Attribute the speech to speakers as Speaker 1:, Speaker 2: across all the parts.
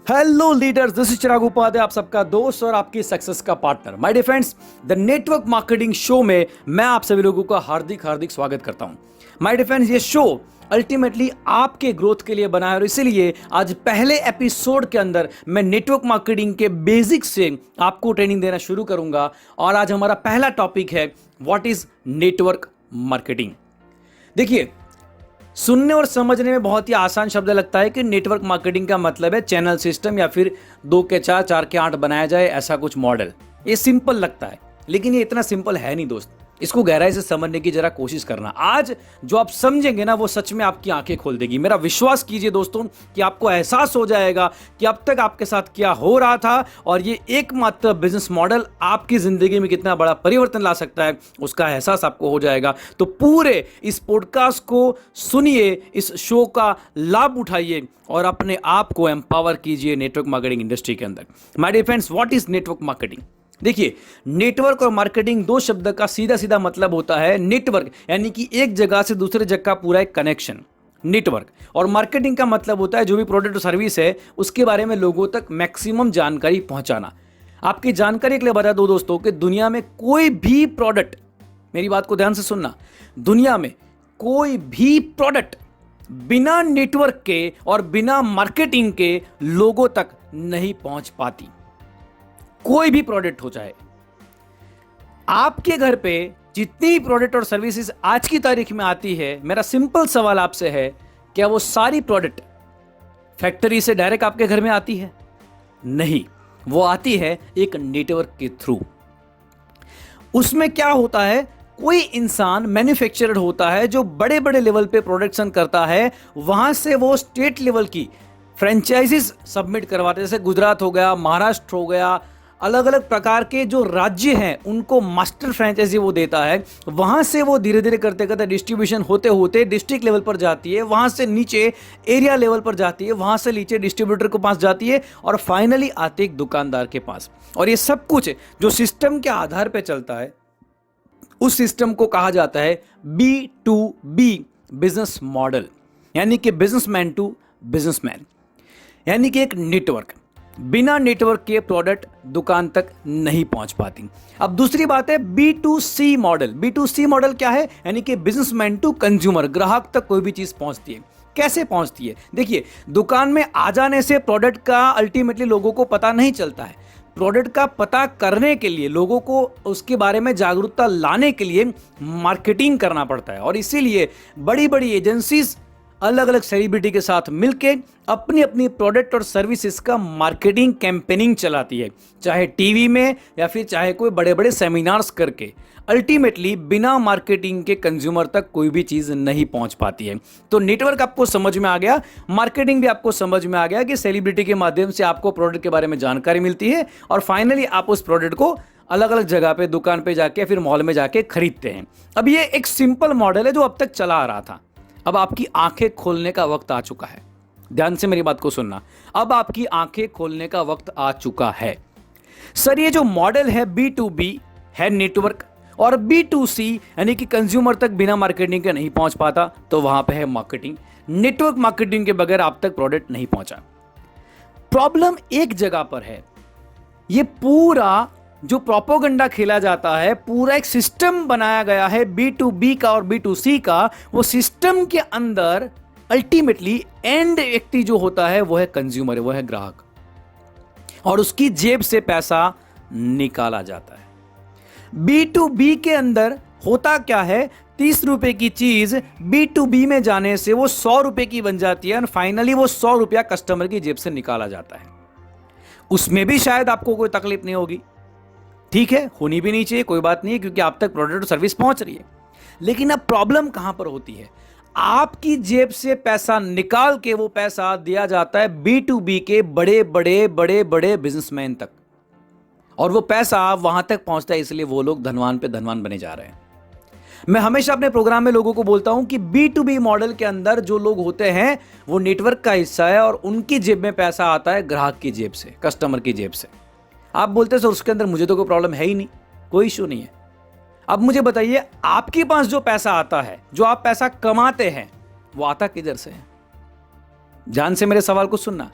Speaker 1: Hello leaders, this is Chirag Upadhyay, आप सबका दोस्त और आपकी सक्सेस का partner. My dear friends, the network marketing show में मैं आप सभी लोगों का हार्दिक हार्दिक स्वागत करता हूं। माय डियर फ्रेंड्स, ये शो अल्टीमेटली आपके ग्रोथ के लिए बना है और इसीलिए आज पहले एपिसोड के अंदर मैं नेटवर्क मार्केटिंग के बेसिक से आपको ट्रेनिंग देना शुरू करूंगा। और आज हमारा पहला टॉपिक है व्हाट इज नेटवर्क मार्केटिंग। देखिए, सुनने और समझने में बहुत ही आसान शब्द लगता है कि नेटवर्क मार्केटिंग का मतलब है चैनल सिस्टम या फिर 2 के 4, 4 के 8 बनाया जाए, ऐसा कुछ मॉडल। ये सिंपल लगता है, लेकिन ये इतना सिंपल है नहीं दोस्त। इसको गहराई से समझने की जरा कोशिश करना। आज जो आप समझेंगे ना, वो सच में आपकी आंखें खोल देगी। मेरा विश्वास कीजिए दोस्तों कि आपको एहसास हो जाएगा कि अब तक आपके साथ क्या हो रहा था और ये एकमात्र बिजनेस मॉडल आपकी जिंदगी में कितना बड़ा परिवर्तन ला सकता है, उसका एहसास आपको हो जाएगा। तो पूरे इस पॉडकास्ट को सुनिए, इस शो का लाभ उठाइए और अपने आप को एम्पावर कीजिए नेटवर्क मार्केटिंग इंडस्ट्री के अंदर। My dear friends, what is network marketing? देखिए, नेटवर्क और मार्केटिंग दो शब्द का सीधा सीधा मतलब होता है नेटवर्क, यानी कि एक जगह से दूसरे जगह का पूरा एक कनेक्शन नेटवर्क। और मार्केटिंग का मतलब होता है जो भी प्रोडक्ट और सर्विस है उसके बारे में लोगों तक मैक्सिमम जानकारी पहुंचाना। आपकी जानकारी के लिए बता दो दोस्तों कि दुनिया में कोई भी प्रोडक्ट, मेरी बात को ध्यान से सुनना, दुनिया में कोई भी प्रोडक्ट बिना नेटवर्क के और बिना मार्केटिंग के लोगों तक नहीं पहुंच पाती। कोई भी प्रोडक्ट हो, चाहे आपके घर पे जितनी प्रोडक्ट और सर्विसेज आज की तारीख में आती है, मेरा सिंपल सवाल आपसे है, क्या वो सारी प्रोडक्ट फैक्ट्री से डायरेक्ट आपके घर में आती है? नहीं, वो आती है एक नेटवर्क के थ्रू। उसमें क्या होता है, कोई इंसान मैन्युफैक्चरर होता है जो बड़े बड़े लेवल पे प्रोडक्शन करता है, वहां से वो स्टेट लेवल की फ्रेंचाइजीज सबमिट करवाते हैं। जैसे गुजरात हो गया, महाराष्ट्र हो गया, अलग अलग प्रकार के जो राज्य हैं उनको मास्टर फ्रेंचाइजी वो देता है। वहां से वो धीरे धीरे करते करते डिस्ट्रीब्यूशन होते होते डिस्ट्रिक्ट लेवल पर जाती है, वहां से नीचे एरिया लेवल पर जाती है, वहां से नीचे डिस्ट्रीब्यूटर के पास जाती है और फाइनली आते एक दुकानदार के पास। और ये सब कुछ जो सिस्टम के आधार पर चलता है, उस सिस्टम को कहा जाता है B2B बिजनेस मॉडल, यानी कि बिजनेसमैन टू बिजनेसमैन, यानी कि एक नेटवर्क। बिना नेटवर्क के प्रोडक्ट दुकान तक नहीं पहुंच पाती। अब दूसरी बात है B2C मॉडल। B2C मॉडल क्या है? यानी कि बिजनेसमैन टू कंज्यूमर, ग्राहक तक कोई भी चीज पहुंचती है। कैसे पहुंचती है? देखिए, दुकान में आ जाने से प्रोडक्ट का अल्टीमेटली लोगों को पता नहीं चलता है। प्रोडक्ट का पता करने के लिए, लोगों को उसके बारे में जागरूकता लाने के लिए मार्केटिंग करना पड़ता है। और इसीलिए बड़ी बड़ी एजेंसीज अलग अलग सेलिब्रिटी के साथ मिलके अपनी अपनी प्रोडक्ट और सर्विसेज का मार्केटिंग कैंपेनिंग चलाती है, चाहे टीवी में या फिर चाहे कोई बड़े बड़े सेमिनार्स करके। अल्टीमेटली बिना मार्केटिंग के कंज्यूमर तक कोई भी चीज नहीं पहुंच पाती है। तो नेटवर्क आपको समझ में आ गया, मार्केटिंग भी आपको समझ में आ गया कि सेलिब्रिटी के माध्यम से आपको प्रोडक्ट के बारे में जानकारी मिलती है और फाइनली आप उस प्रोडक्ट को अलग अलग जगह पे, दुकान पे जाके, फिर मॉल में जाके खरीदते हैं। अब ये एक सिंपल मॉडल है जो अब तक चला आ रहा था। अब आपकी आंखें खोलने का वक्त आ चुका है। ध्यान से मेरी बात को सुनना, अब आपकी आंखें खोलने का वक्त आ चुका है। सर, ये जो मॉडल है B2B है नेटवर्क, और B2C यानी कि कंज्यूमर तक बिना मार्केटिंग के नहीं पहुंच पाता, तो वहां पे है मार्केटिंग। नेटवर्क मार्केटिंग के बगैर आप तक प्रोडक्ट नहीं पहुंचा। प्रॉब्लम एक जगह पर है, ये पूरा जो प्रोपोगंडा खेला जाता है, पूरा एक सिस्टम बनाया गया है B2B का और B2C का। वो सिस्टम के अंदर अल्टीमेटली एंड व्यक्ति जो होता है वो है कंज्यूमर, वो है ग्राहक, और उसकी जेब से पैसा निकाला जाता है। B2B के अंदर होता क्या है, 30 रुपए की चीज B2B में जाने से वो 100 रुपए की बन जाती है और फाइनली वो 100 रुपया कस्टमर की जेब से निकाला जाता है। उसमें भी शायद आपको कोई तकलीफ नहीं होगी, ठीक है, होनी भी नहीं चाहिए, कोई बात नहीं है, क्योंकि आप तक प्रोडक्ट और सर्विस पहुंच रही है। लेकिन अब प्रॉब्लम कहां पर होती है, आपकी जेब से पैसा निकाल के वो पैसा दिया जाता है B2B के बड़े बड़े बड़े बड़े बिजनेसमैन तक, और वो पैसा वहां तक पहुंचता है, इसलिए वो लोग धनवान पे धनवान बने जा रहे हैं। मैं हमेशा अपने प्रोग्राम में लोगों को बोलता हूं कि B2B मॉडल के अंदर जो लोग होते हैं वो नेटवर्क का हिस्सा है और उनकी जेब में पैसा आता है ग्राहक की जेब से, कस्टमर की जेब से। आप बोलते हैं सर उसके अंदर मुझे तो कोई प्रॉब्लम है ही नहीं, कोई इशू नहीं है। अब मुझे बताइए, आपके पास जो पैसा आता है, जो आप पैसा कमाते हैं, वो आता किधर से है? ध्यान से मेरे सवाल को सुनना।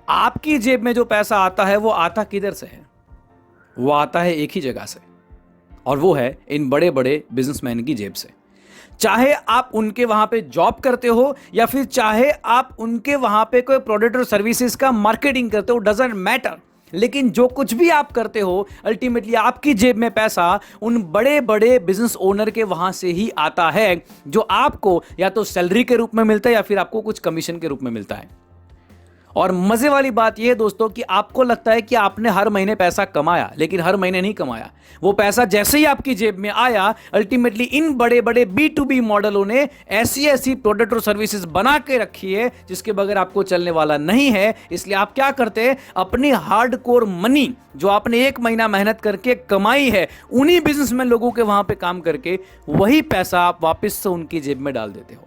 Speaker 1: आपकी जेब में जो पैसा आता है वो आता किधर से है? वो आता है एक ही जगह से, और वो है इन बड़े बड़े बिजनेसमैन की जेब से। चाहे आप उनके वहां पे जॉब करते हो या फिर चाहे आप उनके वहां पे कोई प्रोडक्ट और सर्विसेज का मार्केटिंग करते हो, डजंट मैटर। लेकिन जो कुछ भी आप करते हो, अल्टीमेटली आपकी जेब में पैसा उन बड़े बड़े बिजनेस ओनर के वहां से ही आता है, जो आपको या तो सैलरी के रूप में मिलता है या फिर आपको कुछ कमीशन के रूप में मिलता है। और मजे वाली बात यह है दोस्तों कि आपको लगता है कि आपने हर महीने पैसा कमाया, लेकिन हर महीने नहीं कमाया। वो पैसा जैसे ही आपकी जेब में आया, अल्टीमेटली इन बड़े बड़े B2B मॉडलों ने ऐसी ऐसी प्रोडक्ट और सर्विसेज बना के रखी है जिसके बगैर आपको चलने वाला नहीं है। इसलिए आप क्या करते हैं, अपनी हार्डकोर मनी जो आपने एक महीना मेहनत करके कमाई है, उन्हीं बिजनेसमैन लोगों के वहां पे काम करके वही पैसा आप वापस से उनकी जेब में डाल देते हो।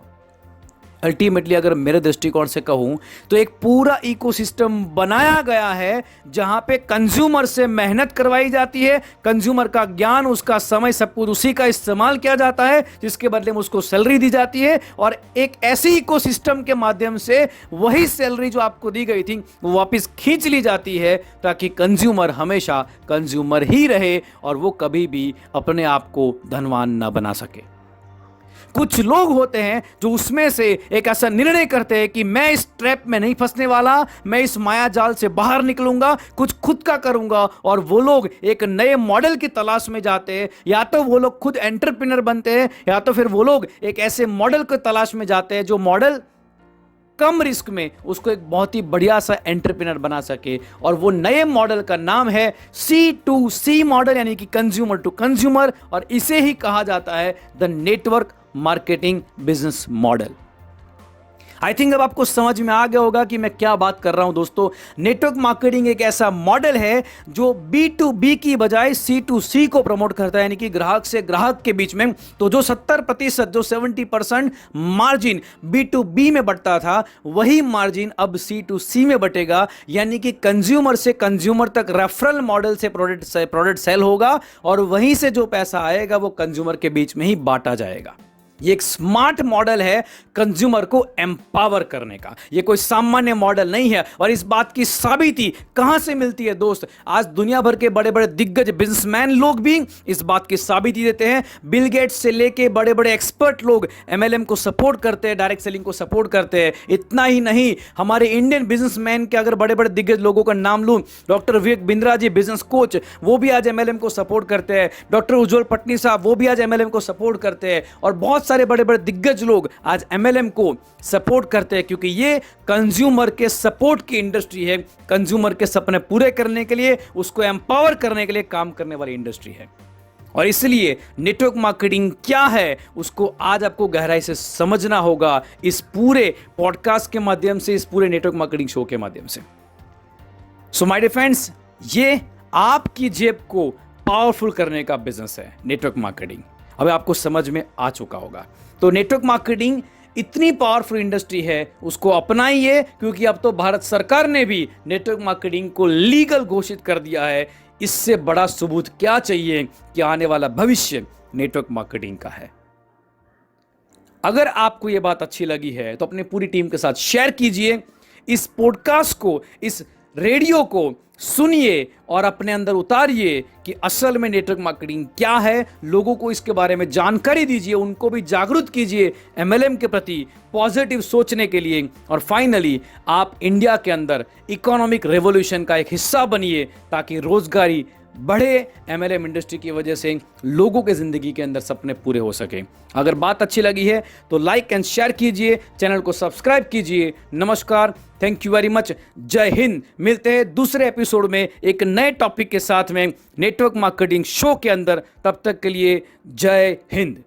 Speaker 1: अल्टीमेटली अगर मेरे दृष्टिकोण से कहूं तो एक पूरा इकोसिस्टम बनाया गया है जहां पे कंज्यूमर से मेहनत करवाई जाती है, कंज्यूमर का ज्ञान, उसका समय, सब कुछ उसी का इस्तेमाल किया जाता है, जिसके बदले में उसको सैलरी दी जाती है। और एक ऐसी इकोसिस्टम के माध्यम से वही सैलरी जो आपको दी गई थी वो वापस खींच ली जाती है, ताकि कंज्यूमर हमेशा कंज्यूमर ही रहे और वो कभी भी अपने आप को धनवान ना बना सके। कुछ लोग होते हैं जो उसमें से एक ऐसा निर्णय करते हैं कि मैं इस ट्रैप में नहीं फंसने वाला, मैं इस माया जाल से बाहर निकलूंगा, कुछ खुद का करूंगा। और वो लोग एक नए मॉडल की तलाश में जाते हैं, या तो वो लोग खुद एंटरप्रेन्योर बनते हैं, या तो फिर वो लोग एक ऐसे मॉडल की तलाश में जाते हैं जो मॉडल कम रिस्क में उसको एक बहुत ही बढ़िया सा एंटरप्रेन्योर बना सके। और वो नए मॉडल का नाम है C2C मॉडल, यानी कि कंज्यूमर टू कंज्यूमर, और इसे ही कहा जाता है the network marketing business model. I think अब आपको समझ में आ गया होगा कि मैं क्या बात कर रहा हूं दोस्तों। नेटवर्क मार्केटिंग एक ऐसा मॉडल है जो B2B की बजाय C2C को प्रमोट करता है, यानी कि ग्राहक से ग्राहक के बीच में। तो जो 70%, जो 70% मार्जिन B2B में बढ़ता था, वही मार्जिन अब C2C में बटेगा, यानी कि कंज्यूमर से कंज्यूमर तक रेफरल मॉडल से प्रोडक्ट सेल होगा, और वहीं से जो पैसा आएगा वो कंज्यूमर के बीच में ही बांटा जाएगा। ये एक स्मार्ट मॉडल है कंज्यूमर को एम्पावर करने का, ये कोई सामान्य मॉडल नहीं है। और इस बात की साबिती कहां से मिलती है दोस्त? आज दुनिया भर के बड़े बड़े दिग्गज बिजनेसमैन लोग भी इस बात की साबिती देते हैं। बिल गेट्स से लेके बड़े बड़े एक्सपर्ट लोग MLM को सपोर्ट करते हैं, डायरेक्ट सेलिंग को सपोर्ट करते हैं। इतना ही नहीं, हमारे इंडियन बिजनेसमैन के अगर बड़े बड़े दिग्गज लोगों का नाम लूं, doctor Vivek Bindra ji, business coach, वो भी आज MLM को सपोर्ट करते हैं। डॉक्टर उज्जवल पटनी साहब, वो भी आज MLM को सपोर्ट करते हैं। और बहुत सारे बड़े बड़े दिग्गज लोग आज MLM को सपोर्ट करते हैं, क्योंकि ये कंज्यूमर के सपोर्ट की इंडस्ट्री है। कंज्यूमर के सपने पूरे करने के लिए, उसको एम्पावर करने के लिए काम करने वाली इंडस्ट्री है। और इसलिए नेटवर्क मार्केटिंग क्या है उसको आज आपको गहराई से समझना होगा, इस पूरे पॉडकास्ट के माध्यम से, इस पूरे नेटवर्क मार्केटिंग शो के माध्यम से। सो माय डियर फ्रेंड्स, ये आपकी जेब को पावरफुल करने का बिजनेस है नेटवर्क मार्केटिंग। अब आपको समझ में आ चुका होगा। तो नेटवर्क मार्केटिंग इतनी पावरफुल इंडस्ट्री है, उसको अपनाइए, क्योंकि अब तो भारत सरकार ने भी नेटवर्क मार्केटिंग को लीगल घोषित कर दिया है। इससे बड़ा सबूत क्या चाहिए कि आने वाला भविष्य नेटवर्क मार्केटिंग का है। अगर आपको यह बात अच्छी लगी है तो अपनी पूरी टीम के साथ शेयर कीजिए, इस पॉडकास्ट को, इस रेडियो को सुनिए और अपने अंदर उतारिए कि असल में नेटवर्क मार्केटिंग क्या है। लोगों को इसके बारे में जानकारी दीजिए, उनको भी जागरूक कीजिए MLM के प्रति पॉजिटिव सोचने के लिए। और फाइनली आप इंडिया के अंदर इकोनॉमिक रेवोल्यूशन का एक हिस्सा बनिए, ताकि रोजगारी बढ़े। MLM इंडस्ट्री की वजह से लोगों के जिंदगी के अंदर सपने पूरे हो सके। अगर बात अच्छी लगी है तो लाइक एंड शेयर कीजिए, चैनल को सब्सक्राइब कीजिए। नमस्कार, थैंक यू वेरी मच, जय हिंद। मिलते हैं दूसरे एपिसोड में एक नए टॉपिक के साथ में नेटवर्क मार्केटिंग शो के अंदर। तब तक के लिए जय हिंद।